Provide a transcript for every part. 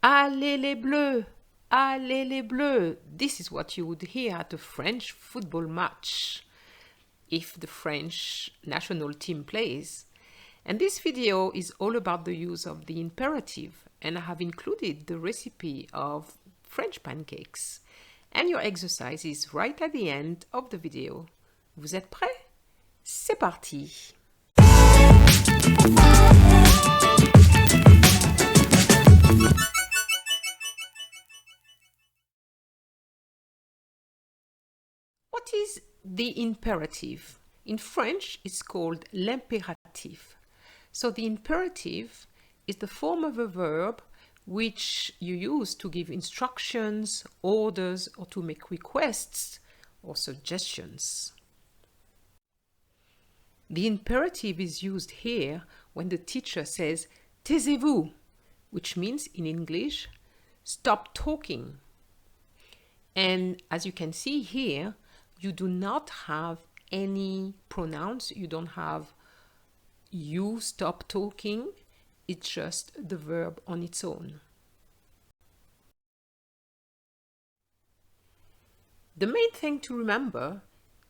Allez les Bleus! Allez les Bleus! This is what you would hear at a French football match if the French national team plays. And this video is all about the use of the imperative, and I have included the recipe of French pancakes. And your exercise is right at the end of the video. Vous êtes prêts? C'est parti! What is the imperative? In French, it's called l'impératif. So the imperative is the form of a verb which you use to give instructions, orders, or to make requests or suggestions. The imperative is used here when the teacher says taisez-vous, which means in English, stop talking. And as you can see here, you do not have any pronouns. You don't have you stop talking. It's just the verb on its own. The main thing to remember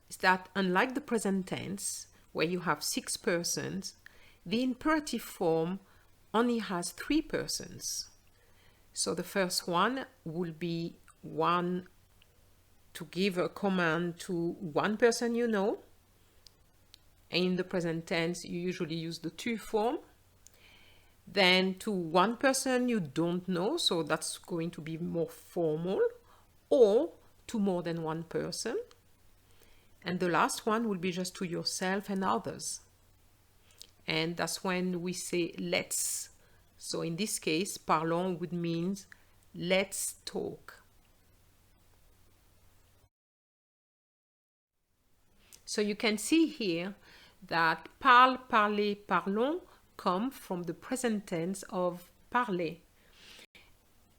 is that unlike the present tense, where you have 6 persons, the imperative form only has 3 persons. So the first one will be one to give a command to one person you know. In the present tense, you usually use the tu form. Then to one person you don't know, so that's going to be more formal, or to more than one person. And the last one will be just to yourself and others. And that's when we say let's. So in this case, parlons would mean let's talk. So you can see here that parle, parler, parlons come from the present tense of parler.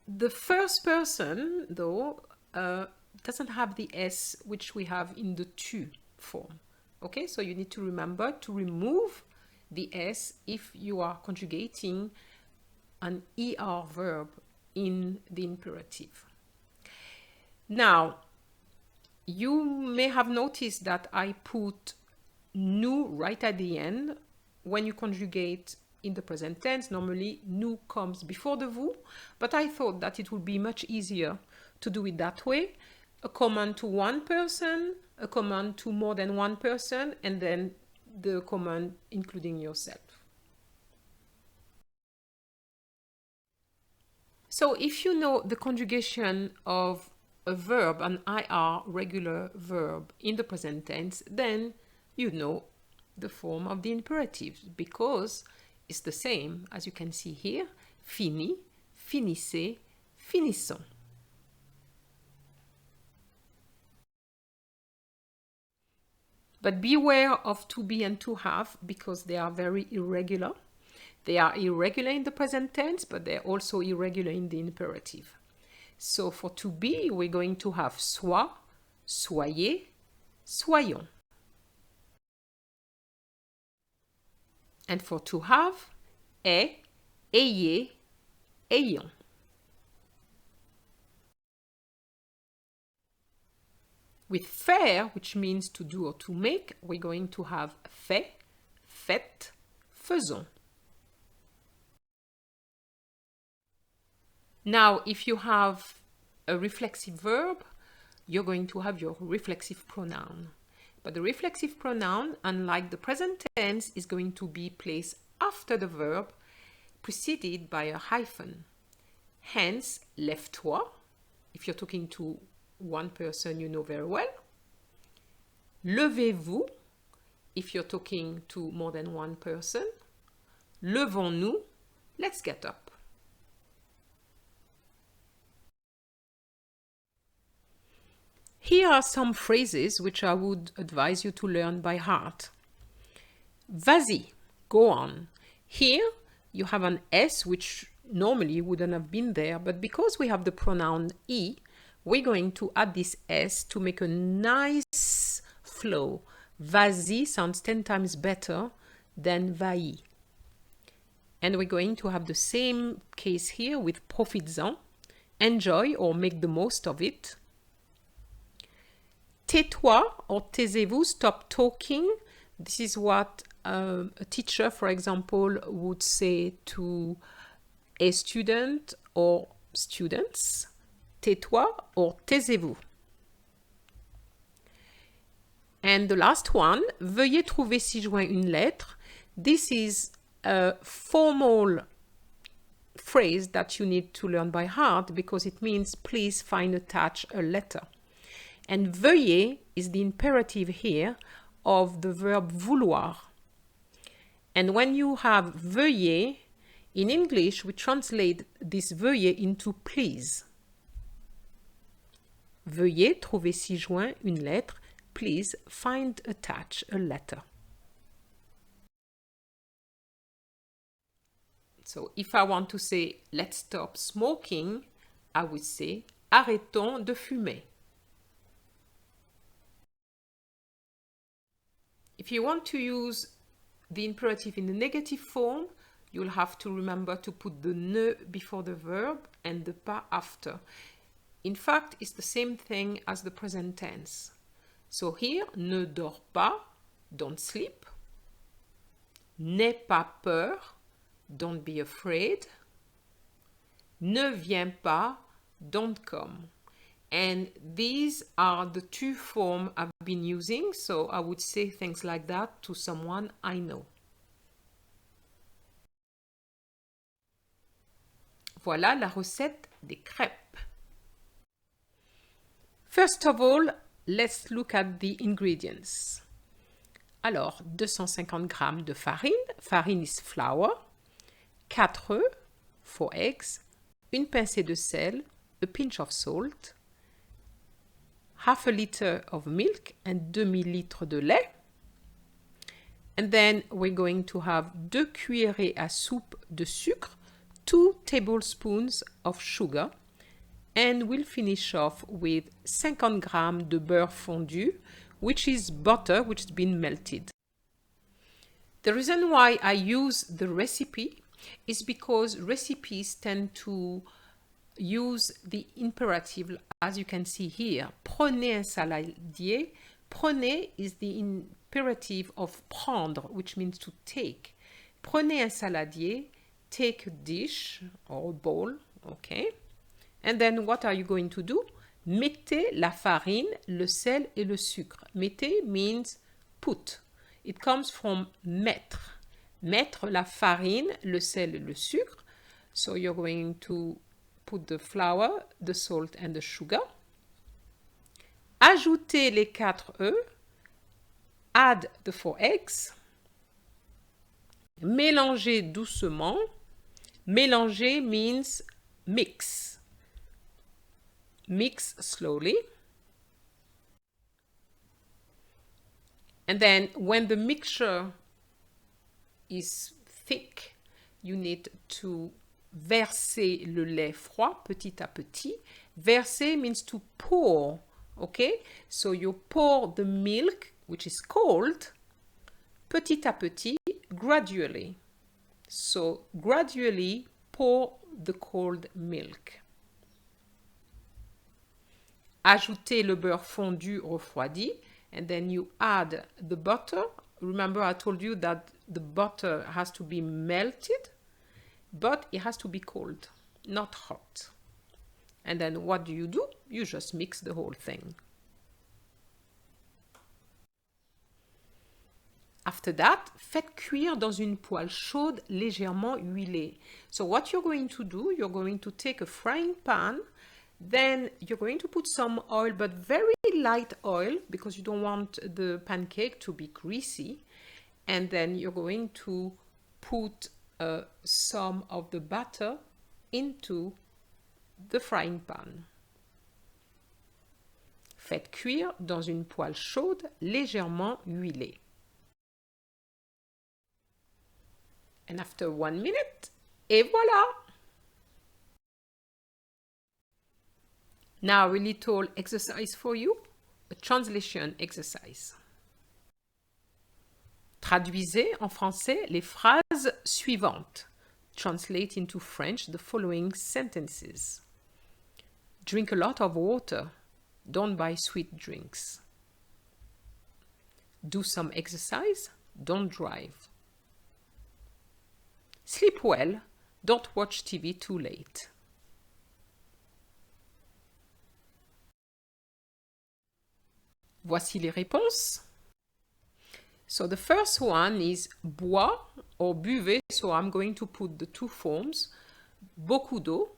The first person, though, doesn't have the S which we have in the tu form. Okay, so you need to remember to remove the S if you are conjugating an ER verb in the imperative. Now, you may have noticed that I put nous right at the end. When you conjugate in the present tense, normally nous comes before the vous, but I thought that it would be much easier to do it that way. A command to one person, a command to more than one person, and then the command including yourself. So if you know the conjugation of a verb, an IR regular verb in the present tense, then you know the form of the imperative because it's the same as you can see here. Fini, finissez, finissons. But beware of to be and to have because they are very irregular. They are irregular in the present tense, but they're also irregular in the imperative. So for to be, we're going to have soit, soyez, soyons. And for to have, est, ayez, ayons. With faire, which means to do or to make, we're going to have fait, faites, faisons. Now, if you have a reflexive verb, you're going to have your reflexive pronoun. But the reflexive pronoun, unlike the present tense, is going to be placed after the verb, preceded by a hyphen. Hence, lève-toi, if you're talking to one person you know very well. Levez-vous, if you're talking to more than one person. Levons-nous, let's get up. Here are some phrases which I would advise you to learn by heart. Vas-y, go on. Here you have an S which normally wouldn't have been there, but because we have the pronoun I, we're going to add this S to make a nice flow. Vas-y sounds 10 times better than va-y. And we're going to have the same case here with profites-en. Enjoy or make the most of it. Tais-toi or taisez-vous, stop talking. This is what a teacher, for example, would say to a student or students. Tais-toi or taisez-vous. And the last one, veuillez trouver ci-joint une lettre. This is a formal phrase that you need to learn by heart because it means please find attached a letter. And veuillez is the imperative here of the verb vouloir. And when you have veuillez, in English we translate this veuillez into please. Veuillez trouver ci-joint une lettre. Please find attached a letter. So if I want to say let's stop smoking, I would say arrêtons de fumer. If you want to use the imperative in the negative form, you'll have to remember to put the ne before the verb and the pas after. In fact, it's the same thing as the present tense. So here, ne dors pas, don't sleep. N'aie pas peur, don't be afraid. Ne viens pas, don't come. And these are the two forms I've been using, so I would say things like that to someone I know. Voilà la recette des crêpes. First of all, let's look at the ingredients. Alors, 250 g de farine. Farine is flour. 4 œufs, 4 eggs, une pincée de sel, a pinch of salt, half a liter of milk and demi-litre de lait. And then we're going to have 2 cuillerées à soupe de sucre, 2 tablespoons of sugar, and we'll finish off with 50 g de beurre fondu, which is butter which has been melted. The reason why I use the recipe is because recipes tend to use the imperative, as you can see here. Prenez un saladier. Prenez is the imperative of prendre, which means to take. Prenez un saladier, take a dish or a bowl, okay? And then what are you going to do? Mettez la farine, le sel et le sucre. Mettez means put. It comes from mettre. Mettre la farine, le sel et le sucre. So you're going to put the flour, the salt and the sugar. Ajoutez les 4 œufs. Add the 4 eggs. Mélangez doucement. Mélanger means mix. Mix slowly. And then when the mixture is thick, you need to verser le lait froid petit à petit. Verser means to pour, okay? So you pour the milk, which is cold, petit à petit, gradually. So gradually pour the cold milk. Ajoutez le beurre fondu refroidi, and then you add the butter. Remember I told you that the butter has to be melted, but it has to be cold, not hot. And then what do? You just mix the whole thing. After that, faites cuire dans une poêle chaude légèrement huilée. So what you're going to do, you're going to take a frying pan. Then you're going to put some oil, but very light oil because you don't want the pancake to be greasy. And then you're going to put some of the butter into the frying pan. Faites cuire dans une poêle chaude légèrement huilée. And after 1 minute, et voilà! Now a little exercise for you, a translation exercise. Traduisez en français les phrases suivantes. translate into French the following sentences. Drink a lot of water. Don't buy sweet drinks. Do some exercise. Don't drive. Sleep well. Don't watch TV too late. Voici les réponses. So the first one is bois or buvez. So I'm going to put the two forms. Beaucoup d'eau.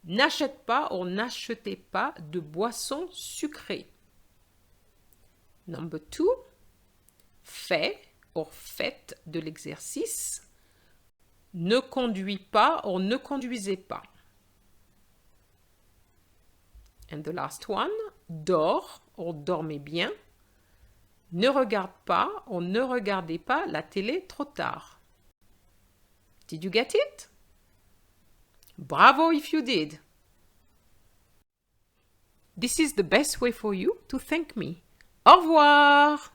N'achète pas or n'achetez pas de boissons sucrées. Number 2. Fais or faites de l'exercice. Ne conduis pas or ne conduisez pas. And the last one. Dors or dormez bien. Ne regarde pas ou ne regardez pas la télé trop tard. Did you get it? Bravo if you did. This is the best way for you to thank me. Au revoir!